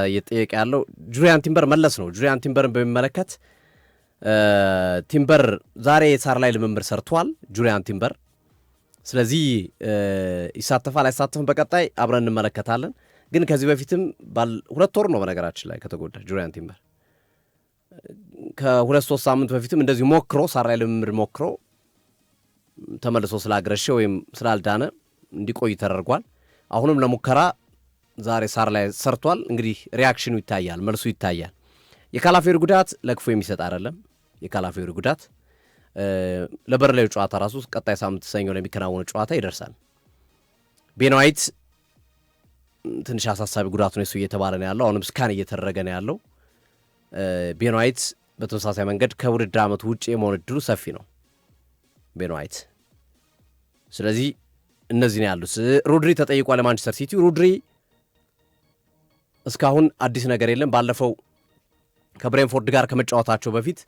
እየጠየቀ ያለው ጁሪያን ቲምበር መለስ ነው። ጁሪያን ቲምበርን በሚመለከት ቲምበር ዛሬ ሳር ላይ ልምምድ ሰርቷል ጁሪያን ቲምበር። ስለዚህ ይሳተፋል አይሳተፍም በቀጣይ አብረን እንመለከታለን። ግን ከዚህ በፊትም 2 ወር ነው በነገራችን ላይ ከተጎዳ ጁሪያን ቲምበር ከ2-3 ሳምንት በፊትም እንደዚህ ሞክሮ ሳር ላይ ልምምድ ሞክሮ ተመልሶ ስላገረሸ ወይም ስላልዳነ እንዲቆይ ተደርጓል። አሁንም ለሙከራ ዛሬ ሳር ላይ ሰርቷል። እንግዲህ ሪያክሽኑ ይታያል፣ መልሱ ይታያል። የካላፊዮሪ ጉዳት ለክፎ የሚሰጥ አይደለም። የካላፊዮሪ ጉዳት ለበርንሌው ጨዋታ ራሱ ቀጣይ ሳምንት ሰኞ ለሚከናወነው ጨዋታ ይደርሳል። ቤን ዋይት ትንሽ አሳሳቢ ጉዳቱ ነው እሱ እየተባለ ነው ያለው። አሁንም ስካን እየተደረገ ነው ያለው። ቤን ዋይት በተመሳሳይ መንገድ ከውድድር ዓመቱ ውጭ የመሆን እድሉ ሰፊ ነው ቤን ዋይት። ስለዚህ እነዚህ ነው ያሉት። ሮድሪ ተጠይቋል ለማንቸስተር ሲቲ። ሮድሪ እስካሁን አዲስ ነገር የለም። ባለፈው ከብሬንፎርድ ጋር ከመጫወታቸው በፊት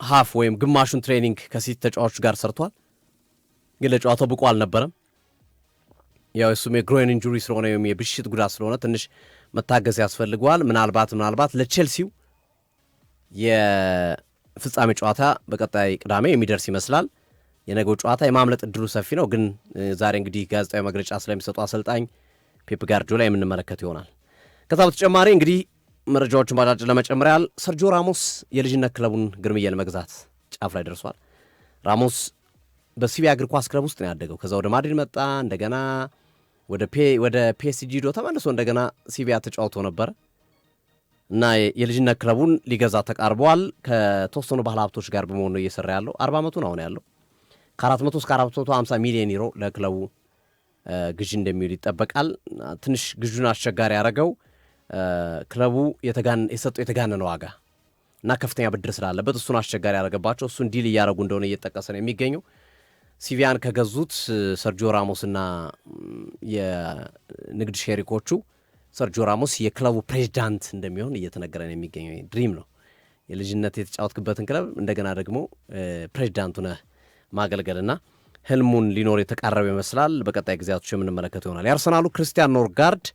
ሃፍ ወይም ግማሹን ትሬኒንግ ከሲቲ ተጫዋቾች ጋር ሰርቷል፣ ግን ለጨዋታው ብቁ አልነበረም። ያው እሱም የግሮይን ኢንጁሪ ስለሆነ ወይም የብሽት ጉዳት ስለሆነ ትንሽ መታገዝ ያስፈልገዋል። ምናልባት ለቼልሲው የፍጻሜ ጨዋታ በቀጣይ ቅዳሜ የሚደርስ ይመስላል። የነገው ጨዋታ የማምለጥ እድሉ ሰፊ ነው። ግን ዛሬ እንግዲህ ጋዜጣዊ መግለጫ ስለሚሰጡ አሰልጣኝ ፔፕ ጋርዲዮላ የምንመለከት ይሆናል። ከዛ በተጨማሪ እንግዲህ መረጃዎችን ባጫጭር ለመጨመር ያህል ሰርጂዮ ራሞስ የልጅነት ክለቡን ግርምዬ ለመግዛት ጫፍ ላይ ደርሷል። ራሞስ በሲቪያ እግር ኳስ ክለብ ውስጥ ነው ያደገው። ከዛ ወደ ማድሪድ መጣ፣ እንደገና ወደ ፒኤስጂ ዶ ተመልሶ እንደገና ሲቪያ ተጫውቶ ነበር እና የልጅነት ክለቡን ሊገዛ ተቃርበዋል። ከተወሰኑ ባለ ሀብቶች ጋር በመሆን ነው እየሰራ ያለው። 40 ዓመቱ ነው አሁን ያለው። ከ400 እስከ 450 ሚሊዮን ዩሮ ለክለቡ ግዢ እንደሚውል ይጠበቃል። ትንሽ ግዢውን አስቸጋሪ ያደረገው ክለቡ የሰጠው የተጋነነ ዋጋ እና ከፍተኛ ብድር ስላለበት እሱን አስቸጋሪ ያደረገባቸው እሱን ዲል እያደረጉ እንደሆነ እየጠቀሰ ነው የሚገኘው። ሲቪያን ከገዙት ሰርጂዮ ራሞስና የንግድ ሼሪኮቹ ሰርጂዮ ራሞስ የክለቡ ፕሬዚዳንት እንደሚሆን እየተነገረ ነው የሚገኘው። ድሪም ነው የልጅነት የተጫወትክበትን ክለብ እንደገና ደግሞ ፕሬዚዳንቱ ነህ ማገልገልና ህልሙን ሊኖር የተቃረበ ይመስላል። በቀጣይ ጊዜያቶች የምንመለከተው ይሆናል። የአርሰናሉ ክርስቲያን ኖርጋርድ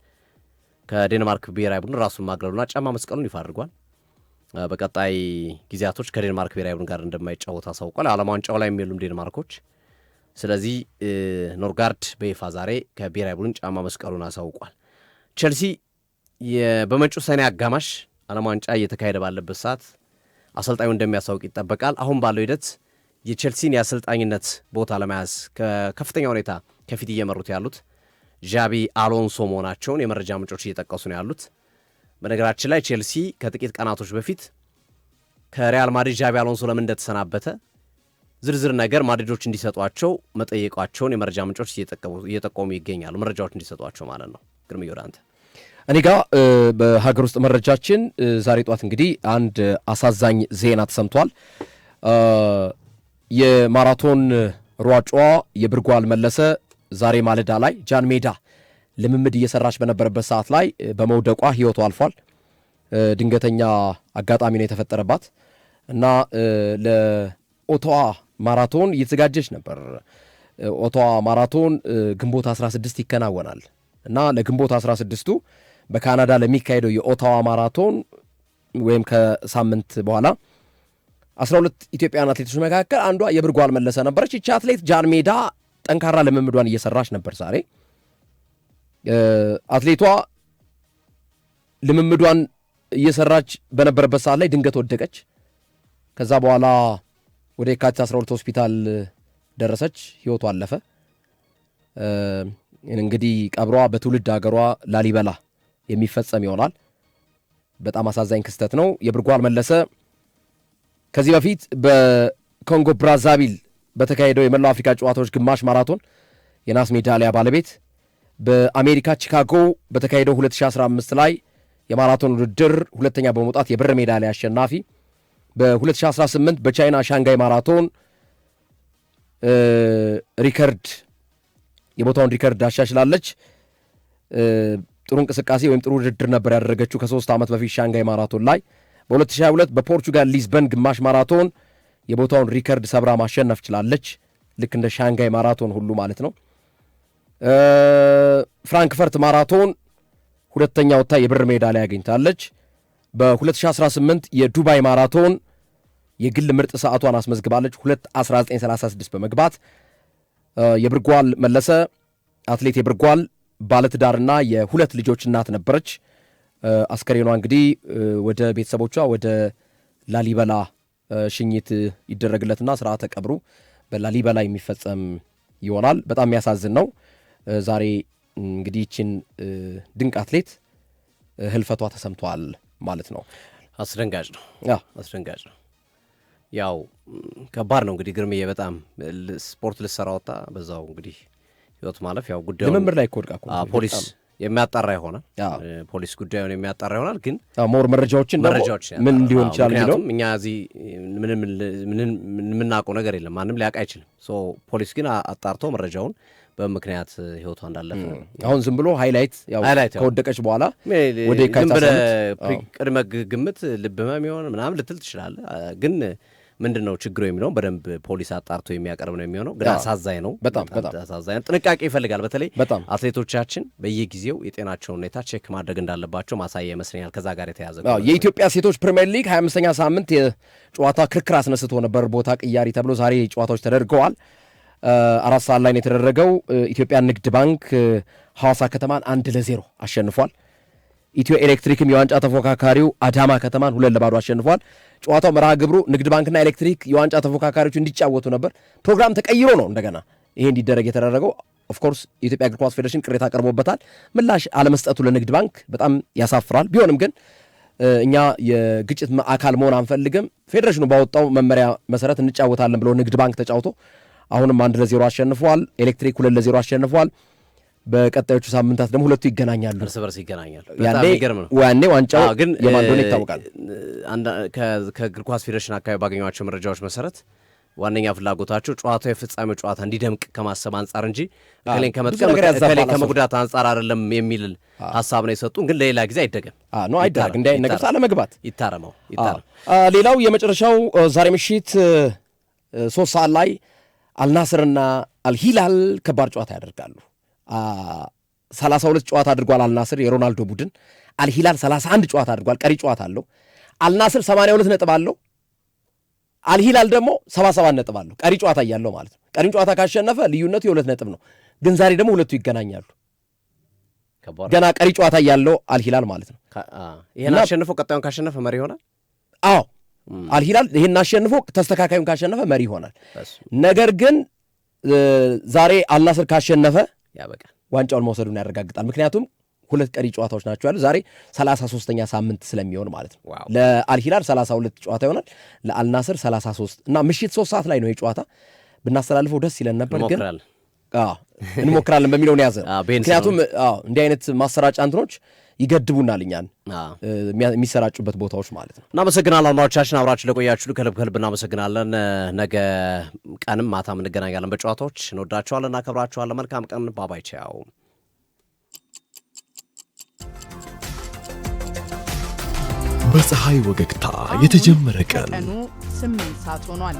ከዴንማርክ ብሔራዊ ቡድን ራሱን ማግለሉና ጫማ መስቀሉን ይፋ አድርጓል። በቀጣይ ጊዜያቶች ከዴንማርክ ብሔራዊ ቡድን ጋር እንደማይጫወት አሳውቋል። ዓለም ዋንጫው ላይ የሚሉም ዴንማርኮች። ስለዚህ ኖርጋርድ በይፋ ዛሬ ከብሔራዊ ቡድን ጫማ መስቀሉን አሳውቋል። ቼልሲ በመጪው ሰኔ አጋማሽ ዓለም ዋንጫ እየተካሄደ ባለበት ሰዓት አሰልጣኙ እንደሚያሳውቅ ይጠበቃል። አሁን ባለው ሂደት የቼልሲን የአሰልጣኝነት ቦታ ለመያዝ ከከፍተኛ ሁኔታ ከፊት እየመሩት ያሉት ዣቢ አሎንሶ መሆናቸውን የመረጃ ምንጮች እየጠቀሱ ነው ያሉት። በነገራችን ላይ ቼልሲ ከጥቂት ቀናቶች በፊት ከሪያል ማድሪድ ዣቢ አሎንሶ ለምን እንደተሰናበተ ዝርዝር ነገር ማድሪዶች እንዲሰጧቸው መጠየቋቸውን የመረጃ ምንጮች እየጠቆሙ ይገኛሉ። መረጃዎች እንዲሰጧቸው ማለት ነው። ግርምዬ ወደ አንተ። እኔ ጋር በሀገር ውስጥ መረጃችን ዛሬ ጧት እንግዲህ አንድ አሳዛኝ ዜና ተሰምቷል። የማራቶን ሯጯ የብርጓል መለሰ ዛሬ ማለዳ ላይ ጃን ሜዳ ልምምድ እየሰራች በነበረበት ሰዓት ላይ በመውደቋ ሕይወቷ አልፏል። ድንገተኛ አጋጣሚ ነው የተፈጠረባት እና ለኦቶዋ ማራቶን እየተዘጋጀች ነበር። ኦቶዋ ማራቶን ግንቦት 16 ይከናወናል እና ለግንቦት 16ቱ በካናዳ ለሚካሄደው የኦቶዋ ማራቶን ወይም ከሳምንት በኋላ 12 ኢትዮጵያውያን አትሌቶች መካከል አንዷ የብርጓል መለሰ ነበረች። ይቺ አትሌት ጃን ሜዳ ጠንካራ ልምምዷን እየሰራች ነበር። ዛሬ አትሌቷ ልምምዷን እየሰራች በነበረበት ሰዓት ላይ ድንገት ወደቀች። ከዛ በኋላ ወደ የካቲት 12 ሆስፒታል ደረሰች፣ ሕይወቷ አለፈ። እንግዲህ ቀብሯ በትውልድ ሀገሯ ላሊበላ የሚፈጸም ይሆናል። በጣም አሳዛኝ ክስተት ነው። የብርጓል መለሰ ከዚህ በፊት በኮንጎ ብራዛቪል በተካሄደው የመላው አፍሪካ ጨዋታዎች ግማሽ ማራቶን የናስ ሜዳሊያ ባለቤት፣ በአሜሪካ ቺካጎ በተካሄደው 2015 ላይ የማራቶን ውድድር ሁለተኛ በመውጣት የብር ሜዳሊያ አሸናፊ፣ በ2018 በቻይና ሻንጋይ ማራቶን ሪከርድ የቦታውን ሪከርድ አሻሽላለች። ጥሩ እንቅስቃሴ ወይም ጥሩ ውድድር ነበር ያደረገችው ከ3 ዓመት በፊት ሻንጋይ ማራቶን ላይ። በ2022 በፖርቹጋል ሊዝበን ግማሽ ማራቶን የቦታውን ሪከርድ ሰብራ ማሸነፍ ችላለች። ልክ እንደ ሻንጋይ ማራቶን ሁሉ ማለት ነው። ፍራንክፈርት ማራቶን ሁለተኛ ወጥታ የብር ሜዳሊያ አግኝታለች። በ2018 የዱባይ ማራቶን የግል ምርጥ ሰዓቷን አስመዝግባለች 2:19:36 በመግባት። የብርጓል መለሰ አትሌት የብርጓል ባለትዳርና የሁለት ልጆች እናት ነበረች። አስከሬኗ እንግዲህ ወደ ቤተሰቦቿ ወደ ላሊበላ ሽኝት ይደረግለትና ስርዓተ ቀብሩ በላሊበላ የሚፈጸም ይሆናል። በጣም የሚያሳዝን ነው። ዛሬ እንግዲህ ይህችን ድንቅ አትሌት ህልፈቷ ተሰምቷል ማለት ነው። አስደንጋጭ ነው። አስደንጋጭ ነው። ያው ከባድ ነው እንግዲህ ግርምዬ፣ በጣም ስፖርት ልሰራ ወጣ በዛው እንግዲህ ህይወት ማለፍ ያው ጉዳዩ ልምምድ ላይ ኮድቃ ፖሊስ የሚያጣራ ይሆናል። ፖሊስ ጉዳዩን የሚያጣራ ይሆናል። ግን ሞር መረጃዎች ምን ሊሆን ይችላል የሚለው እኛ እዚህ ምንም የምናውቀው ነገር የለም፣ ማንም ሊያውቅ አይችልም። ፖሊስ ግን አጣርቶ መረጃውን በምክንያት ህይወቷ እንዳለፈ አሁን ዝም ብሎ ሃይላይት ከወደቀች በኋላ ወደ ቅድመ ግምት ልብ ህመም የሆነ ምናምን ልትል ትችላለህ። ግን ምንድን ነው ችግሩ የሚለውን በደንብ ፖሊስ አጣርቶ የሚያቀርብ ነው የሚሆነው። ግን አሳዛኝ ነው፣ በጣም አሳዛኝ ነው። ጥንቃቄ ይፈልጋል። በተለይ አትሌቶቻችን በየጊዜው የጤናቸውን ሁኔታ ቼክ ማድረግ እንዳለባቸው ማሳያ ይመስለኛል። ከዛ ጋር የተያዘ የኢትዮጵያ ሴቶች ፕሪሚየር ሊግ 25ኛ ሳምንት የጨዋታ ክርክር አስነስቶ ነበር፣ ቦታ ቅያሪ ተብሎ ዛሬ ጨዋታዎች ተደርገዋል። 4 ሰዓት ላይ ነው የተደረገው። ኢትዮጵያ ንግድ ባንክ ሐዋሳ ከተማን 1-0 አሸንፏል። ኢትዮ ኤሌክትሪክም የዋንጫ ተፎካካሪው አዳማ ከተማን 2-0 አሸንፏል። ጨዋታው መርሃ ግብሩ ንግድ ባንክና ኤሌክትሪክ የዋንጫ ተፎካካሪዎቹ እንዲጫወቱ ነበር። ፕሮግራም ተቀይሮ ነው እንደገና ይሄ እንዲደረግ የተደረገው። ኦፍኮርስ የኢትዮጵያ እግር ኳስ ፌዴሬሽን ቅሬታ ቀርቦበታል። ምላሽ አለመስጠቱ ለንግድ ባንክ በጣም ያሳፍራል። ቢሆንም ግን እኛ የግጭት አካል መሆን አንፈልግም፣ ፌዴሬሽኑ ባወጣው መመሪያ መሰረት እንጫወታለን ብሎ ንግድ ባንክ ተጫውቶ አሁንም 1-0 አሸንፏል። ኤሌክትሪክ 2-0 አሸንፏል። በቀጣዮቹ ሳምንታት ደግሞ ሁለቱ ይገናኛሉ፣ እርስ በርስ ይገናኛሉ። ያኔ ዋንጫው የማን እንደሆነ ይታወቃል። ከእግር ኳስ ፌዴሬሽን አካባቢ ባገኟቸው መረጃዎች መሰረት ዋነኛ ፍላጎታቸው ጨዋታው የፍጻሜው ጨዋታ እንዲደምቅ ከማሰብ አንጻር እንጂ እከሌን ከመጥቀም እከሌን ከመጉዳት አንጻር አይደለም የሚል ሀሳብ ነው የሰጡን። ግን ለሌላ ጊዜ አይደገም አይደረግ እንዲህ አይነት ነገር አለመግባት ይታረም። ሌላው የመጨረሻው ዛሬ ምሽት 3 ሰዓት ላይ አልናስርና አልሂላል ከባድ ጨዋታ ያደርጋሉ። 32 ጨዋታ አድርጓል አልናስር የሮናልዶ ቡድን። አልሂላል 31 ጨዋታ አድርጓል፣ ቀሪ ጨዋታ አለው። አልናስር 82 ነጥብ አለው፣ አልሂላል ደግሞ 77 ነጥብ አለው፣ ቀሪ ጨዋታ እያለው ማለት ነው። ቀሪን ጨዋታ ካሸነፈ ልዩነቱ የ2 ነጥብ ነው። ግን ዛሬ ደግሞ ሁለቱ ይገናኛሉ፣ ገና ቀሪ ጨዋታ እያለው አልሂላል ማለት ነው። ይሄን አሸንፎ ቀጣዩን ካሸነፈ መሪ ይሆናል። አልሂላል ይሄን አሸንፎ ተስተካካዩን ካሸነፈ መሪ ይሆናል። ነገር ግን ዛሬ አልናስር ካሸነፈ ያበቃል፣ ዋንጫውን መውሰዱን ያረጋግጣል። ምክንያቱም 2 ቀሪ ጨዋታዎች ናቸው ያሉ ዛሬ 33ኛ ሳምንት ስለሚሆን ማለት ነው። ለአልሂላል 32 ጨዋታ ይሆናል፣ ለአልናስር 33 እና ምሽት 3 ሰዓት ላይ ነው የጨዋታ። ብናስተላልፈው ደስ ይለን ነበር፣ ግን እንሞክራለን በሚለው ነው ያዘ። ምክንያቱም እንዲህ አይነት ማሰራጫ እንትኖች ይገድቡናል እኛን የሚሰራጩበት ቦታዎች ማለት ነው። እናመሰግናለን አድማጮቻችን፣ አብራችሁ ለቆያችሁ ከልብ እናመሰግናለን። ነገ ቀንም ማታም እንገናኛለን በጨዋታዎች። እንወዳችኋለን፣ እናከብራችኋለን። መልካም ቀን። ባባይ ቻው። በፀሐይ ወገግታ የተጀመረ ቀን 8 ሰዓት ሆኗል።